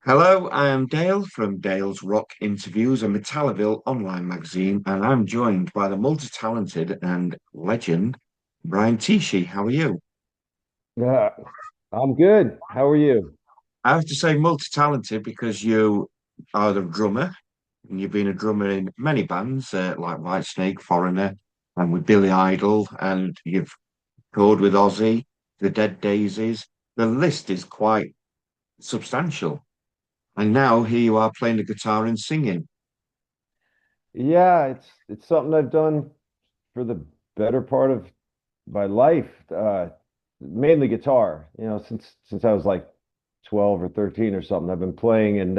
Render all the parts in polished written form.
Hello, I am Dale from Dale's Rock Interviews, a Metallaville online magazine, and I'm joined by the multi-talented and legend Brian Tichy. How are you? Yeah, I'm good. How are you? I have to say multi-talented because you are the drummer, and you've been a drummer in many bands like Whitesnake, Foreigner, and with Billy Idol, and you've toured with Ozzy, the Dead Daisies. The list is quite substantial. And now here you are playing the guitar and singing. Yeah, it's something I've done for the better part of my life. Mainly guitar, since I was like 12 or 13 or something. I've been playing and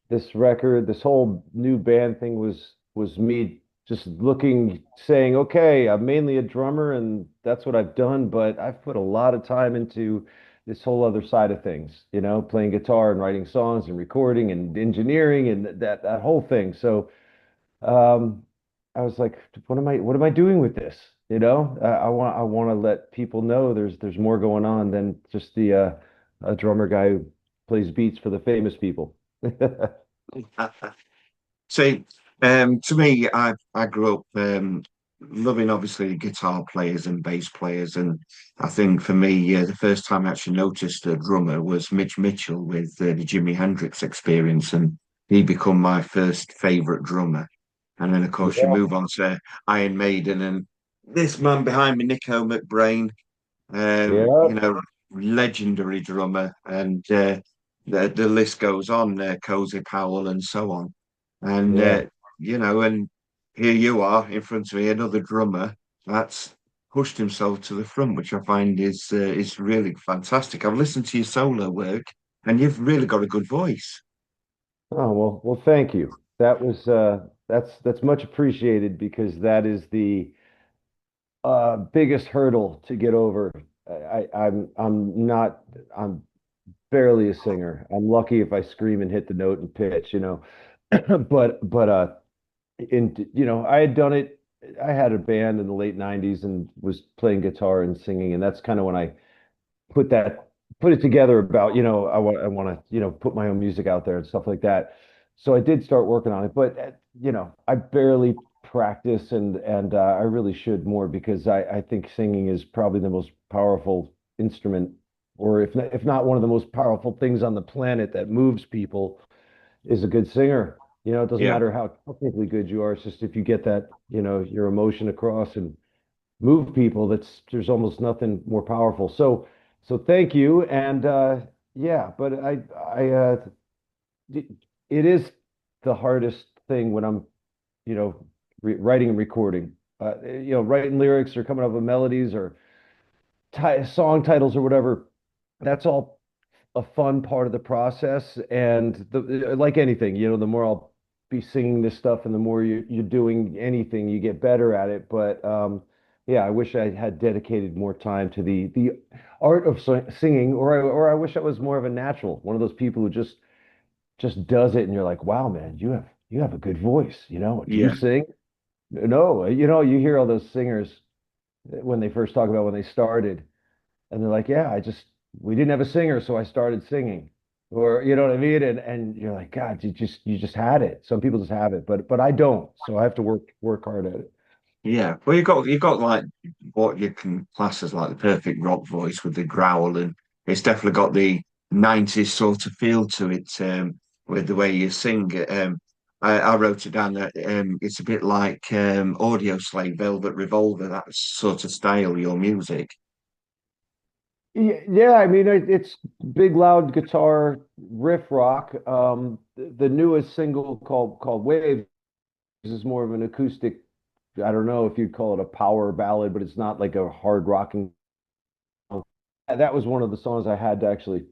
this record, this whole new band thing was me just looking, saying, okay, I'm mainly a drummer and that's what I've done, but I've put a lot of time into this whole other side of things, playing guitar and writing songs and recording and engineering and that whole thing. So um, I was like, what am I doing with this? I want to let people know there's more going on than just the a drummer guy who plays beats for the famous people. See, to me, I grew up loving obviously guitar players and bass players, and I think for me, the first time I actually noticed a drummer was Mitch Mitchell with the Jimi Hendrix Experience, and he become my first favorite drummer. And then, of course, you Yeah, move on to Iron Maiden, and this man behind me, Nico McBrain, yeah, legendary drummer, and the list goes on, Cozy Powell, and so on. And yeah. and here you are in front of me, another drummer that's pushed himself to the front, which I find is really fantastic. I've listened to your solo work, and you've really got a good voice. Oh, well, thank you. That's much appreciated because that is the biggest hurdle to get over. I'm barely a singer. I'm lucky if I scream and hit the note and pitch, but I had done it. I had a band in the late 90s and was playing guitar and singing, and that's kind of when I put that put it together about, I want to, put my own music out there and stuff like that. So I did start working on it, but I barely practice and I really should more because I think singing is probably the most powerful instrument, or if not one of the most powerful things on the planet that moves people is a good singer. It doesn't Yeah, matter how technically good you are. It's just if you get that, your emotion across and move people, there's almost nothing more powerful. So thank you. And yeah, but it it is the hardest thing when I'm, writing and recording. Writing lyrics or coming up with melodies or song titles or whatever. That's all a fun part of the process. And like anything, the more I'll be singing this stuff and the more you're doing anything, you get better at it. But yeah, I wish I had dedicated more time to the art of singing, or I wish I was more of a natural, one of those people who just does it, and you're like, wow, man, you have a good voice. Do you yeah, sing? No, you hear all those singers when they first talk about when they started. And they're like, yeah, we didn't have a singer, so I started singing. Or you know what I mean? And you're like, God, you just had it. Some people just have it, but I don't. So I have to work hard at it. yeah. Well, you got like what you can class as like the perfect rock voice with the growl, and it's definitely got the '90s sort of feel to it, with the way you sing. I wrote it down that it's a bit like Audio Slave, Velvet Revolver, that sort of style, your music. Yeah, I mean it's big loud guitar riff rock. The newest single called Waves is more of an acoustic. I don't know if you'd call it a power ballad, but it's not like a hard rocking. That was one of the songs I had to actually.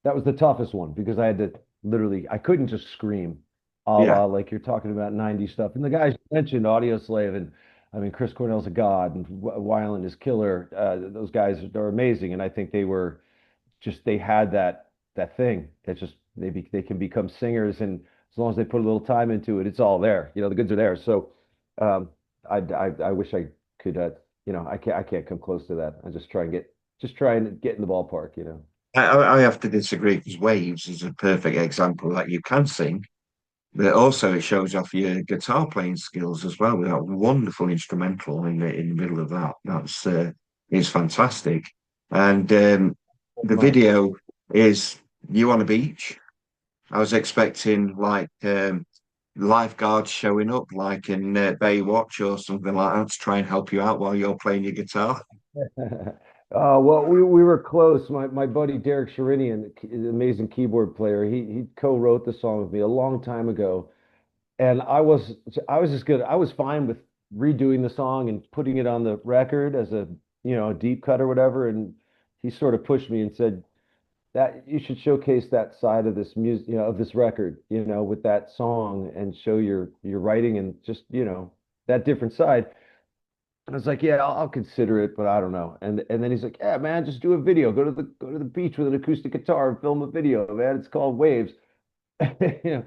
That was the toughest one because I had to literally, I couldn't just scream a Yeah, la like you're talking about 90s stuff. And the guys you mentioned, Audio Slave, and I mean, Chris Cornell's a god, and Weiland is killer. Those guys are amazing. And I think they had that thing that just, they can become singers. And as long as they put a little time into it, it's all there. The goods are there. So um, I wish I could, I can't come close to that. I just try and get in the ballpark. I have to disagree because Waves is a perfect example that you can sing, but also it shows off your guitar playing skills as well with that wonderful instrumental in the middle of that. That's is fantastic. And the Much. video is you on a beach. I was expecting like lifeguards showing up, like in Baywatch or something like that, to try and help you out while you're playing your guitar. Well, we were close. My buddy Derek Sherinian, the amazing keyboard player, he co-wrote the song with me a long time ago, and I was just good. I was fine with redoing the song and putting it on the record as a a deep cut or whatever. And he sort of pushed me and said that you should showcase that side of this music, of this record, with that song and show your writing and just that different side. And I was like, yeah, I'll consider it, but I don't know. And then he's like, yeah, man, just do a video. Go to the beach with an acoustic guitar and film a video, man. It's called Waves. you know.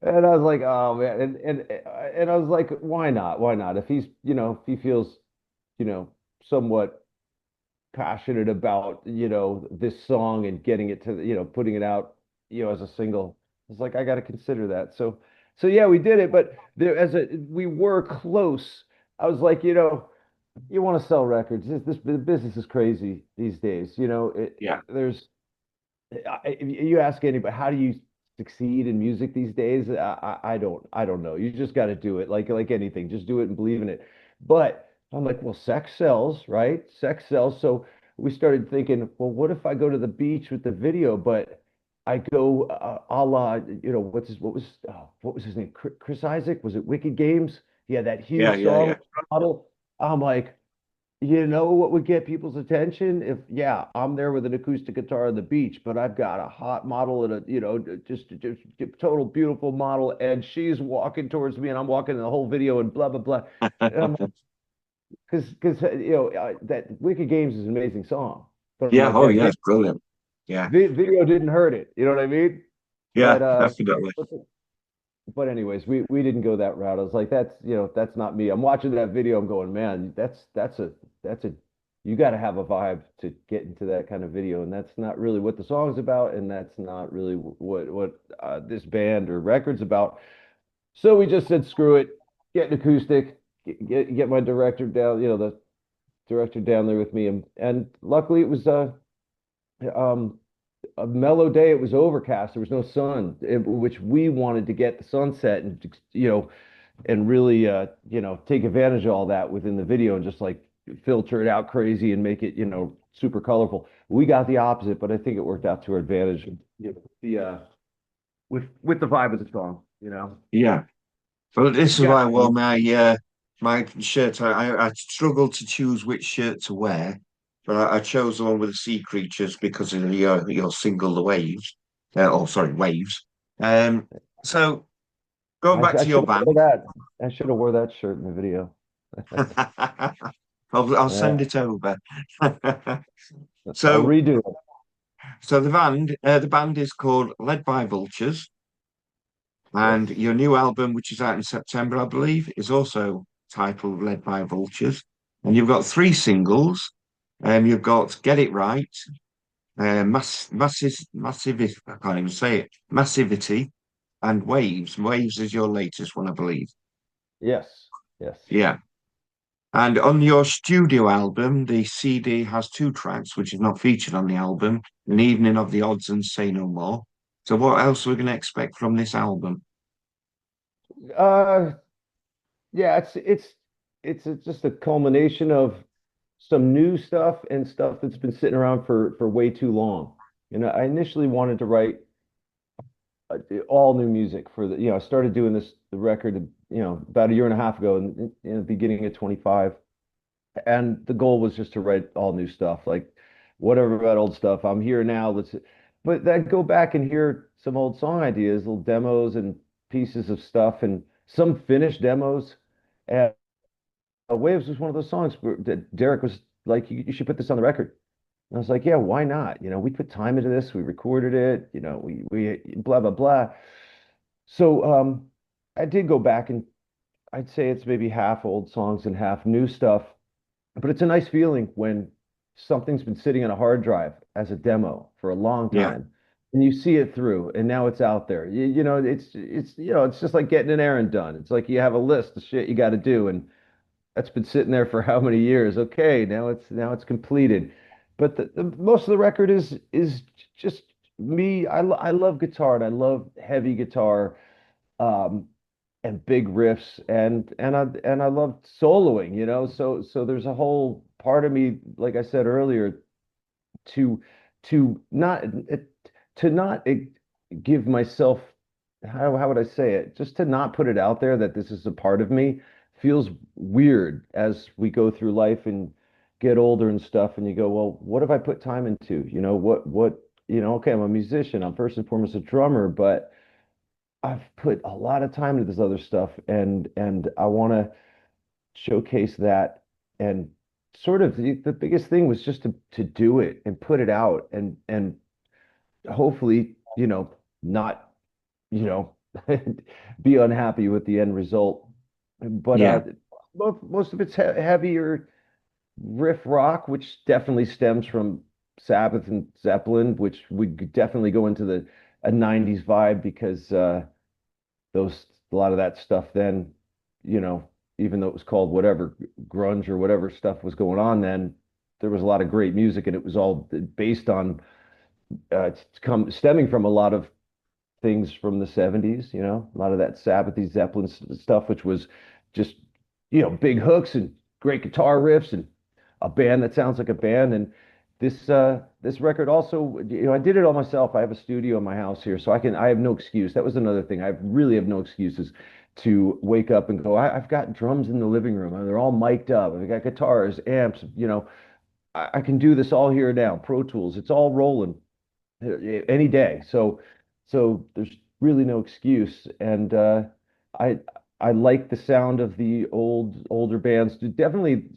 And I was like, oh man, and I was like, why not? Why not? If he's, if he feels, you know, somewhat passionate about, this song and getting it to, putting it out, as a single, it's like I got to consider that. So yeah, we did it, but we were close. I was like, you want to sell records. The business is crazy these days. Yeah, There's if you ask anybody, how do you succeed in music these days? I don't know. You just got to do it, like anything. Just do it and believe in it. But I'm like, well, sex sells, right? Sex sells. So we started thinking, well, what if I go to the beach with the video, but I go a la, what was his name? Chris Isaac? Was it Wicked Games? He had that yeah, huge yeah, song yeah. model. I'm like, you know what would get people's attention? If, yeah, I'm there with an acoustic guitar on the beach, but I've got a hot model and just a total beautiful model, and she's walking towards me, and I'm walking the whole video and blah blah blah. Because that Wicked Games is an amazing song, but I'm Yeah, like oh that yeah, it's brilliant. Yeah, video didn't hurt it. You know what I mean? yeah, But definitely. but but anyways, we didn't go that route. I was like, that's not me. I'm watching that video. I'm going, man, that's a you got to have a vibe to get into that kind of video, and that's not really what the song's about, and that's not really what this band or record's about. So we just said, screw it, get an acoustic, get my director down, the director down there with me, and luckily it was um a mellow day. It was overcast. There was no sun, which we wanted to get the sunset and and really take advantage of all that within the video and just like filter it out crazy and make it super colorful. We got the opposite, but I think it worked out to our advantage. The with the vibe of the song. Yeah. But this You is got why, well, my shirt, I struggled to choose which shirt to wear, but I chose the one with the sea creatures because of your single, The Waves. Oh, sorry, Waves. Um, so going back I to your should have wore band, that. I should have wore that shirt in the video. I'll Yeah, send it over. I'll So, redo it. so the band is called Led by Vultures, and Yes. your new album, which is out in September, I believe, is also titled Led by Vultures. And you've got three singles. You've got Get It Right, Massivity, I can't even say it, Massivity, and Waves. Waves is your latest one, I believe. Yes. Yes. Yeah. And on your studio album, the CD has two tracks, which is not featured on the album, An Evening of the Odds and Say No More. So what else are we going to expect from this album? Uh, yeah, just a culmination of some new stuff and stuff that's been sitting around for way too long. I initially wanted to write all new music for I started doing the record, about a year and a half ago in the beginning of 25. And the goal was just to write all new stuff, like whatever about old stuff. I'm here now. But then go back and hear some old song ideas, little demos and pieces of stuff, and some finished demos. And Waves was one of those songs that Derek was like, you should put this on the record. And I was like, yeah, why not? We put time into this. We recorded it. We blah blah blah. So I did go back, and I'd say it's maybe half old songs and half new stuff. But it's a nice feeling when something's been sitting on a hard drive as a demo for a long Yeah. time, and you see it through, and now it's out there. You know, it's just like getting an errand done. It's like you have a list of shit you got to do, and that's been sitting there for how many years? Okay, now it's completed. But most of the record is just me. I love guitar and I love heavy guitar, um, and big riffs, and I love soloing, you know. So there's a whole part of me, like I said earlier, to to not to not give myself, how would I say it? Just to not put it out there that this is a part of me feels weird as we go through life and get older and stuff, and you go, well, what have I put time into? You know, okay, I'm a musician, I'm first and foremost a drummer, but I've put a lot of time into this other stuff, and I want to showcase that. And sort of the biggest thing was just to do it and put it out, and hopefully, not, you know, be unhappy with the end result. But Yeah. most of it's heavier riff rock, which definitely stems from Sabbath and Zeppelin, which would definitely go into the a 90s vibe because those a lot of that stuff then, you know, even though it was called whatever grunge or whatever stuff was going on then, there was a lot of great music, and it was all based on stemming from a lot of things from the 70s, you know, a lot of that Sabbathy Zeppelin stuff, which was just, big hooks and great guitar riffs and a band that sounds like a band. And this record also, I did it all myself. I have a studio in my house here, so I have no excuse. That was another thing. I really have no excuses to wake up and go, I've got drums in the living room. And they're all mic'd up. I've got guitars, amps, I can do this all here now. Pro Tools, it's all rolling any day. So there's really no excuse. And I I like the sound of the older bands, definitely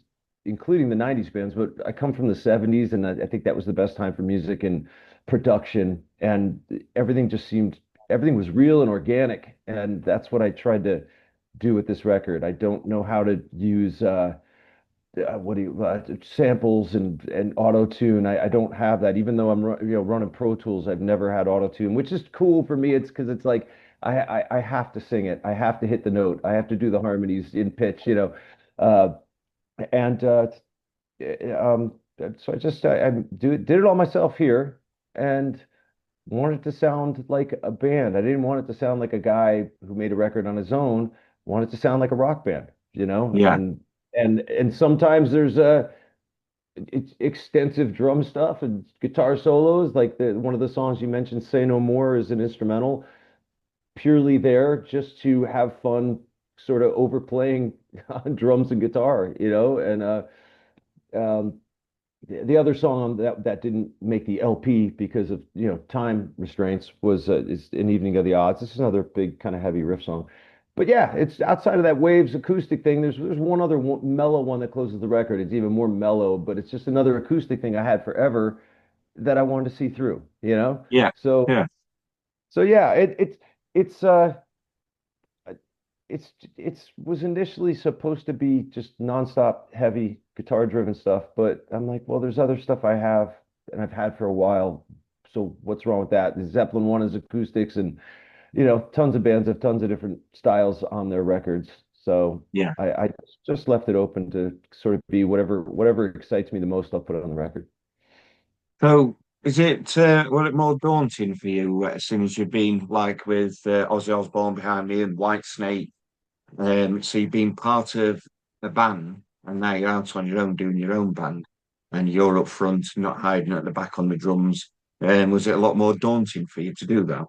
including the 90s bands, but I come from the 70s, and I think that was the best time for music and production, and everything was real and organic, and that's what I tried to do with this record. I don't know how to use what do you samples and auto tune. I don't have that, even though I'm running Pro Tools. I've never had auto tune, which is cool for me. It's because it's like I have to sing it. I have to hit the note. I have to do the harmonies in pitch. Uh, and um, so I did it all myself here, and wanted to sound like a band. I didn't want it to sound like a guy who made a record on his own. Wanted to sound like a rock band, Yeah. and sometimes there's it's extensive drum stuff and guitar solos. Like the one of the songs you mentioned, "Say No More," is an instrumental purely there just to have fun, sort of overplaying on drums and guitar, and um, the other song on that didn't make the LP because of time restraints was is "An Evening of the Odds." This is another big kind of heavy riff song. But yeah, it's outside of that Waves acoustic thing. There's one other mellow one that closes the record. It's even more mellow, but it's just another acoustic thing I had forever that I wanted to see through. Yeah. So Yeah. so yeah, it's uh it's was initially supposed to be just nonstop heavy guitar driven stuff, but I'm like, well, there's other stuff I have and I've had for a while. So what's wrong with that? The Zeppelin one is acoustics, and tons of bands have tons of different styles on their records. So Yeah. I just left it open to sort of be whatever excites me the most, I'll put it on the record. So is it was it more daunting for you as soon as you've been like with Ozzy Osbourne behind me and White Snake? So you've been part of a band, and now you're out on your own doing your own band, and you're up front, not hiding at the back on the drums. Was it a lot more daunting for you to do that?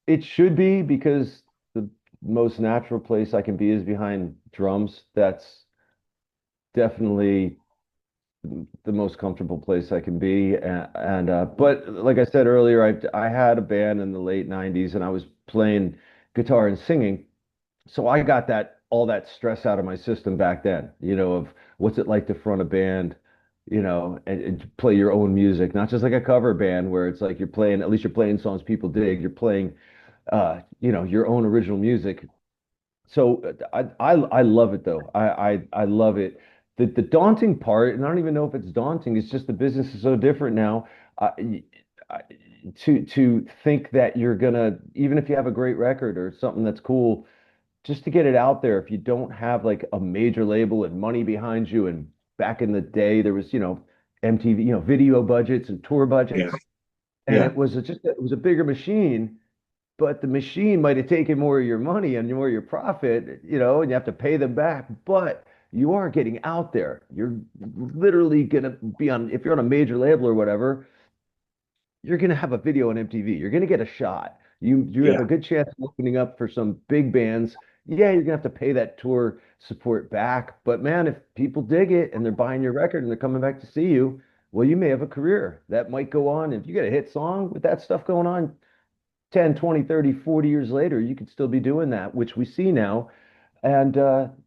It should be, because the most natural place I can be is behind drums. That's definitely the most comfortable place I can be. But like I said earlier, I had a band in the late 90s, and I was playing guitar and singing. So I got all that stress out of my system back then, of what's it like to front a band, and play your own music, not just like a cover band where it's like at least you're playing songs people dig. You're playing your own original music. So I love it though. I love it the daunting part, and I don't even know if it's daunting, it's just the business is so different now. I, I, to think that you're gonna, even if you have a great record or something that's cool, just to get it out there, if you don't have like a major label and money behind you, and back in the day there was, MTV, video budgets and tour Yeah, budgets, and yeah, it was a bigger machine, but the machine might have taken more of your money and more of your profit, and you have to pay them back. But you are getting out there. You're literally gonna be on, if you're on a major label or whatever, you're going to have a video on MTV. You're going to get a shot. You have yeah, a good chance of opening up for some big bands. Yeah, you're gonna have to pay that tour support back. But man, if people dig it and they're buying your record and they're coming back to see you, well, you may have a career that might go on. If you get a hit song with that stuff going on 10, 20, 30, 40 years later, you could still be doing that, which we see now. And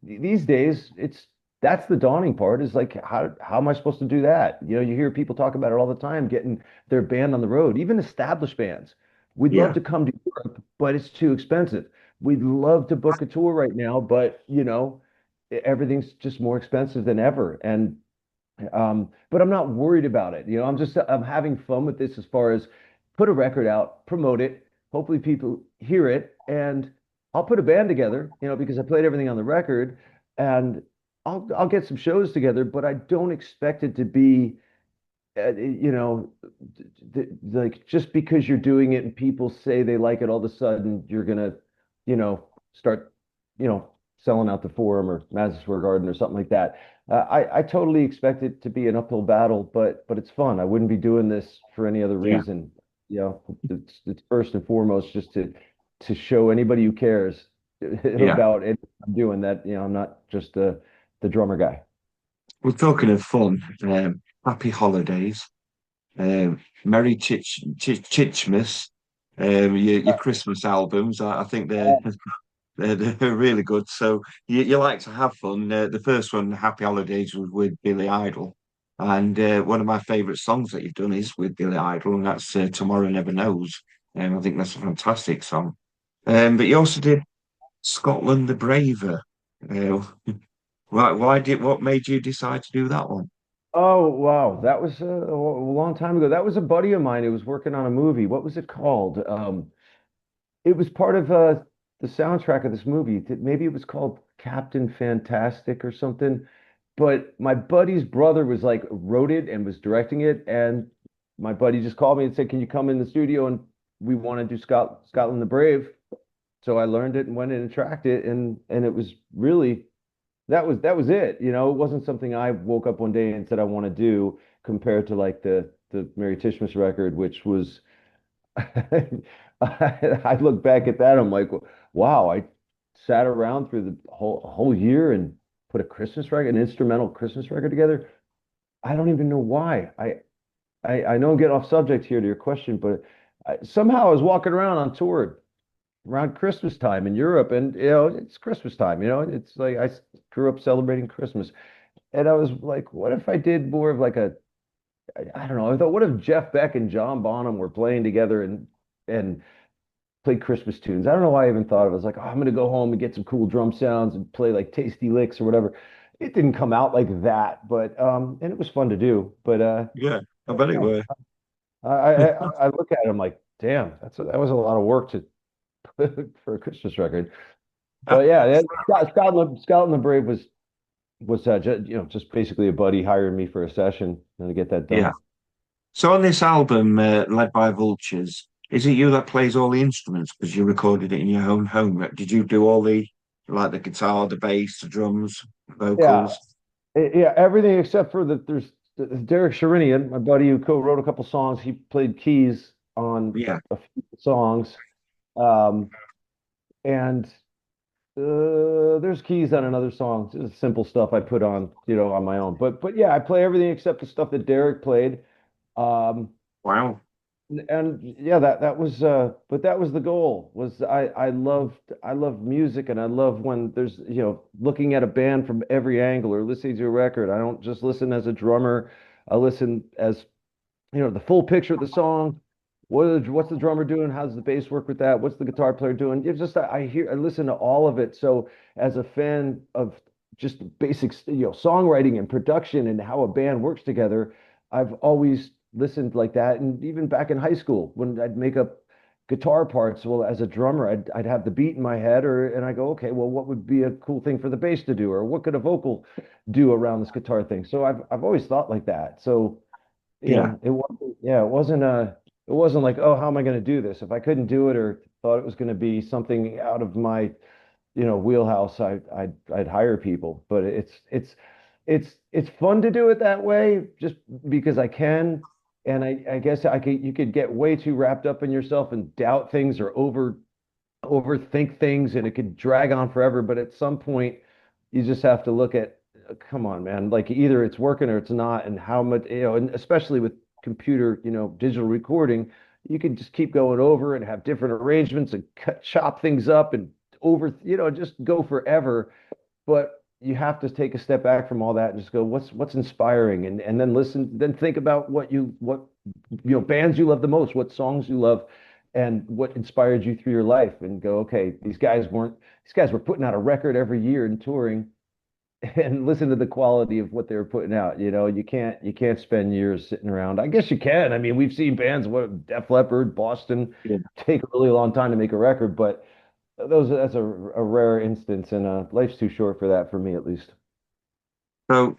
these days, that's the daunting part is like, how am I supposed to do that? You hear people talk about it all the time, getting their band on the road, even established bands. We'd love yeah, to come to Europe, but it's too expensive. We'd love to book a tour right now, but everything's just more expensive than ever. And but I'm not worried about it. I'm having fun with this as far as put a record out, promote it. Hopefully people hear it, and I'll put a band together, because I played everything on the record, and I'll get some shows together, but I don't expect it to be you know, like just because you're doing it and people say they like it, all of a sudden you're gonna, start, you know, selling out the Forum or Madison Square Garden or something like that. I totally expect it to be an uphill battle, but it's fun. I wouldn't be doing this for any other yeah, reason. It's first and foremost just to show anybody who cares yeah. about it I'm doing that. I'm not just the drummer guy. We're talking of fun. Happy holidays. Merry Chitchmas. Your Christmas albums. I think they're really good. So you like to have fun. The first one, Happy Holidays, was with Billy Idol, and one of my favourite songs that you've done is with Billy Idol, and that's Tomorrow Never Knows. I think that's a fantastic song. But you also did Scotland the Braver. Uh, what made you decide to do that one? Oh, wow. That was a long time ago. That was a buddy of mine who was working on a movie. What was it called? It was part of the soundtrack of this movie. Maybe it was called Captain Fantastic or something. But my buddy's brother was like wrote it and was directing it. And my buddy just called me and said, "Can you come in the studio and we want to do Scotland the Brave?" So I learned it and went in and tracked it, and it was really that was it. It wasn't something I woke up one day and said I want to do compared to like the Mary Tishmas record, which was I look back at that, I'm like, wow, I sat around through the whole year and put a Christmas record, an instrumental Christmas record together. I don't even know why. I know I'm getting off subject here to your question, but somehow I was walking around on tour around Christmas time in Europe, and it's Christmas time. It's like grew up celebrating Christmas, and I was like, what if I did more of like I don't know. I thought, what if Jeff Beck and John Bonham were playing together and played Christmas tunes? I don't know why I even thought of it. I was like, oh, I'm gonna go home and get some cool drum sounds and play like tasty licks or whatever. It didn't come out like that, but and it was fun to do. But Yeah, I bet it yeah, were. I look at it, I'm like, damn, that was a lot of work to for a Christmas record. But yeah, Scotland the Brave was just basically a buddy hired me for a session and to get that Yeah. done. So on this album, led by Vultures, is it you that plays all the instruments because you recorded it in your own home? Did you do all the guitar, the bass, the drums, Yeah, vocals? yeah, everything except for there's Derek Sherinian, my buddy who co-wrote a couple songs. He played keys on Yeah, a few songs, um, and there's keys on another song. Just simple stuff I put on, on my own. But yeah, I play everything except the stuff that Derek played. Um, wow. and yeah, that was but that was the goal. Was I love music, and I love when there's looking at a band from every angle or listening to a record. I don't just listen as a drummer. I listen as the full picture of the song. What's the drummer doing? How does the bass work with that? What's the guitar player doing? It's just I listen to all of it. So as a fan of just basics, songwriting and production and how a band works together. I've always listened like that. And even back in high school, when I'd make up guitar parts, well, as a drummer, I'd have the beat in my head, and I go, okay, well, what would be a cool thing for the bass to do, or what could a vocal do around this guitar thing? So I've always thought like that. So Yeah, it wasn't, yeah, it wasn't like, oh, how am I going to do this? If I couldn't do it or thought it was going to be something out of my wheelhouse, I'd hire people. But it's fun to do it that way just because I can. And I guess you could get way too wrapped up in yourself and doubt things or overthink things, and it could drag on forever. But at some point, you just have to look at, come on, man, like either it's working or it's not, and how much, and especially with computer, digital recording, you can just keep going over and have different arrangements and chop things up and just go forever. But you have to take a step back from all that and just go, what's inspiring, and then listen, then think about what bands you love the most, what songs you love, and what inspired you through your life, and go, okay, these guys were putting out a record every year and touring, and listen to the quality of what they were putting out. You can't spend years sitting around. I guess you can. I mean, we've seen bands, what, Def Leppard, Boston, yeah. take a really long time to make a record, but that's a rare instance, and life's too short for that, for me at least. So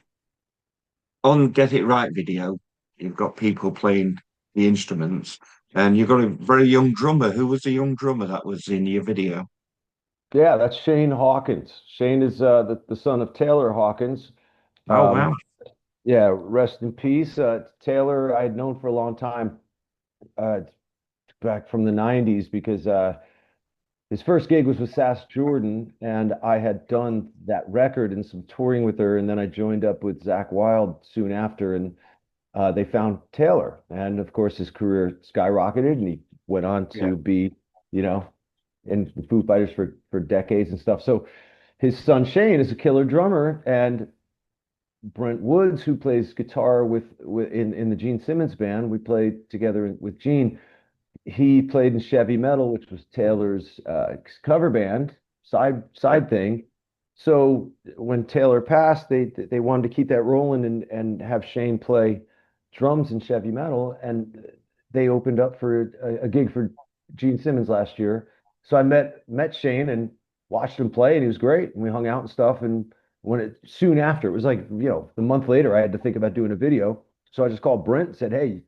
on Get It Right video, you've got people playing the instruments, and you've got a very young drummer. Who was the young drummer that was in your video? Yeah, that's Shane Hawkins. Shane is the son of Taylor Hawkins. Oh wow, Um, yeah, rest in peace. Taylor, I'd known for a long time, uh, back from the 90s, because his first gig was with Sass Jordan, and I had done that record and some touring with her, and then I joined up with Zach Wild soon after, and they found Taylor, and of course his career skyrocketed, and he went on yeah, to be, you know, in the Foo Fighters for decades and stuff. So his son Shane is a killer drummer, and Brent Woods, who plays guitar in the Gene Simmons band, we played together with Gene. He played in Chevy Metal, which was Taylor's cover band yeah, side thing. So when Taylor passed, they wanted to keep that rolling, and have Shane play drums in Chevy Metal, and they opened up for a gig for Gene Simmons last year. So I met Shane and watched him play, and he was great, and we hung out and stuff. And soon after, it was like, the month later, I had to think about doing a video. So I just called Brent and said, hey,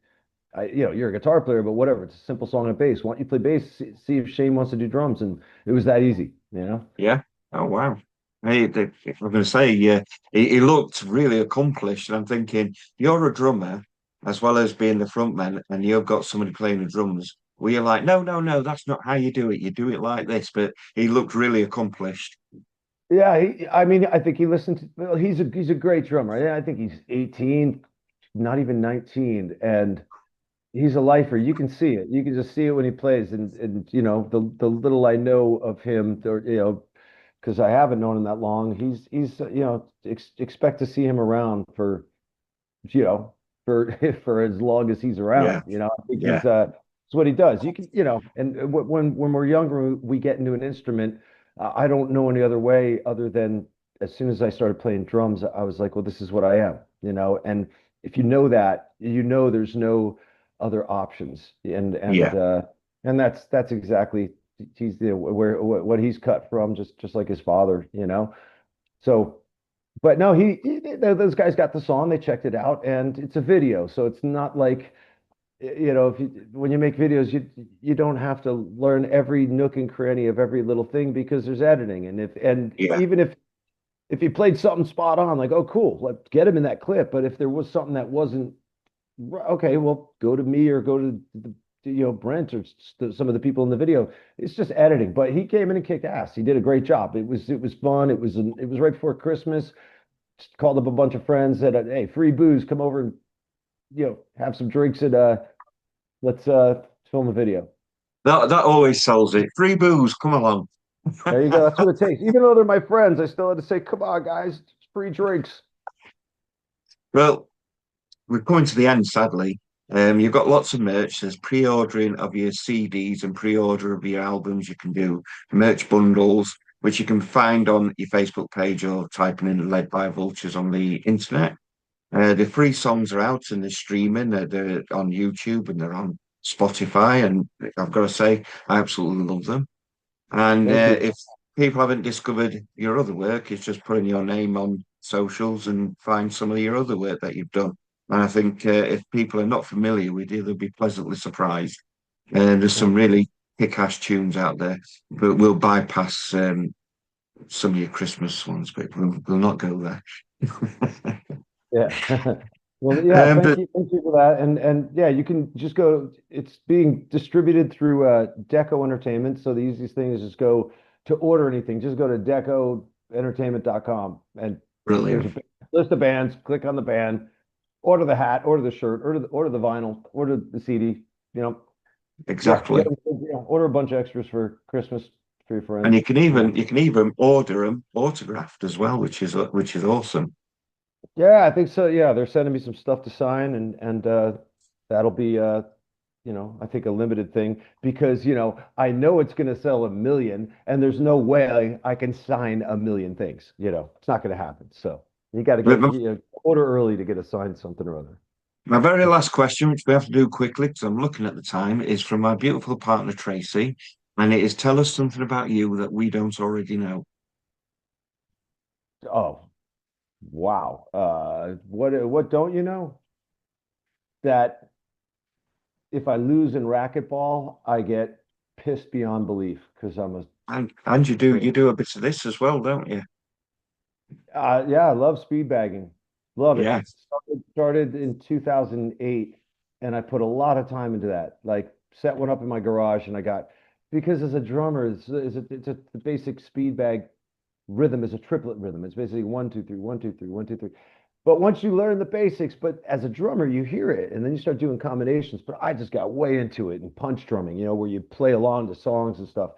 you're a guitar player, but whatever. It's a simple song and bass. Why don't you play bass? See if Shane wants to do drums, and it was that easy. yeah. Oh wow. Hey, if I'm going to say, yeah, he looked really accomplished, and I'm thinking you're a drummer as well as being the front man, and you've got somebody playing the drums. Well, you're like, no, no, no, that's not how you do it. You do it like this. But he looked really accomplished. Yeah, I mean, I think he listened to. Well, he's a great drummer. Yeah, I think he's 18, not even 19, and he's a lifer. You can see it. You can just see it when he plays, and the little I know of him, or because I haven't known him that long. He's expect to see him around for you know, for for as long as he's Yeah, around. I think yeah, it's what he does. You can, and when we're younger, we get into an instrument. I don't know any other way other than, as soon as I started playing drums, I was like, well, this is what I am. And if you know that, there's no other options, yeah, and that's exactly, he's where what he's cut from, just like his father. So, but no, those guys got the song, they checked it out, and it's a video, so it's not like, if when you make videos, you don't have to learn every nook and cranny of every little thing, because there's editing, and yeah, even if you played something spot on, like, oh cool, let's get him in that clip. But if there was something that wasn't okay, well, go to me, or go to Brent, or some of the people in the video. It's just editing. But he came in and kicked ass. He did a great job. It was fun. It was right before Christmas. Just called up a bunch of friends, said, hey, free booze, come over and have some drinks, and let's film a video. that always sells it. Free booze, come along. There you go. That's what it takes. Even though they're my friends, I still had to say, come on, guys, it's free drinks. Well, we're coming to the end, sadly. You've got lots of merch. There's pre-ordering of your CDs and pre-order of your albums. You can do merch bundles. which you can find on your Facebook page or typing in Led by Vultures on the internet. The free songs are out and they're streaming. They're on YouTube and they're on Spotify. And I've got to say, I absolutely love them. And Thank you. if people haven't discovered your other work, it's just putting your name on socials and find some of your other work that you've done. And I think if people are not familiar with you, they'll be pleasantly surprised. And there's some really kick-ass tunes out there, but we'll bypass some of your Christmas ones, but we'll not go there. Yeah. Well, yeah, But thank you for that. And yeah, you can just go, it's being distributed through Deco Entertainment. So the easiest thing is just go to order anything, just go to decoentertainment.com and there's a brilliant, list of bands, click on the band, order the hat, order the shirt, order the vinyl, order the CD, you know. Yeah, exactly. order a bunch of extras for Christmas for your And friends. you can even order them autographed as well, which is awesome. Yeah, I think so. Yeah, they're sending me some stuff to sign and that'll be I think a limited thing because, I know it's going to sell a million and there's no way I can sign a million things. It's not going to happen. So you got to But get order early to get assigned something or other. my very last question, which we have to do quickly because I'm looking at the time, is from my beautiful partner Tracey, and it is tell us something about you that we don't already know. Oh, wow. What don't you know? That if I lose in racquetball, I get pissed beyond belief because I'm a And you do a bit of this as well, don't you? Yeah, I love speed bagging. Love it. Yes. Started in 2008, and I put a lot of time into that. Like set one up in my garage, and because as a drummer, the basic speed bag rhythm is a triplet rhythm. It's basically 1, 2, 3, 1, 2, 3, 1, 2, 3. But once you learn the basics, but as a drummer, you hear it, and then you start doing combinations. But I just got way into it and punch drumming, where you play along to songs and stuff.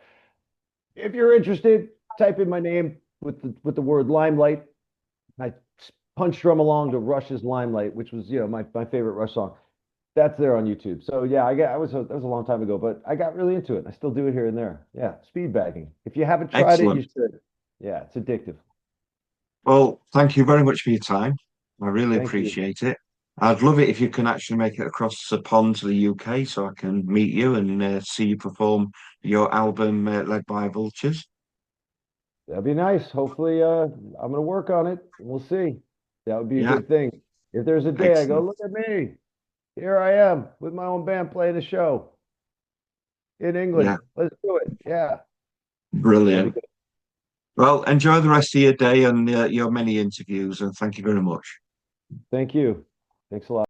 If you're interested, type in my name with the word Limelight. I punch drum along to Rush's Limelight, which was, my favorite Rush song. That's there on YouTube. So yeah, that was a long time ago, but I got really into it. I still do it here and there. Yeah, speed bagging. If you haven't tried it, you Excellent. should. Yeah, it's addictive. Well, thank you very much for your time. I really Thank you. appreciate it. I'd love it if you can actually make it across the pond to the UK so I can meet you and see you perform your album led by Vultures. That'd be nice. Hopefully, I'm gonna work on it. We'll see. That would be a Yeah, good thing. If there's a day I go, excellent. look at me. Here I am with my own band playing a show in Yeah, England. Let's do it. Yeah, that'd be brilliant. good. Well, enjoy the rest of your day and your many interviews, and thank you very much. Thank you. Thanks a lot.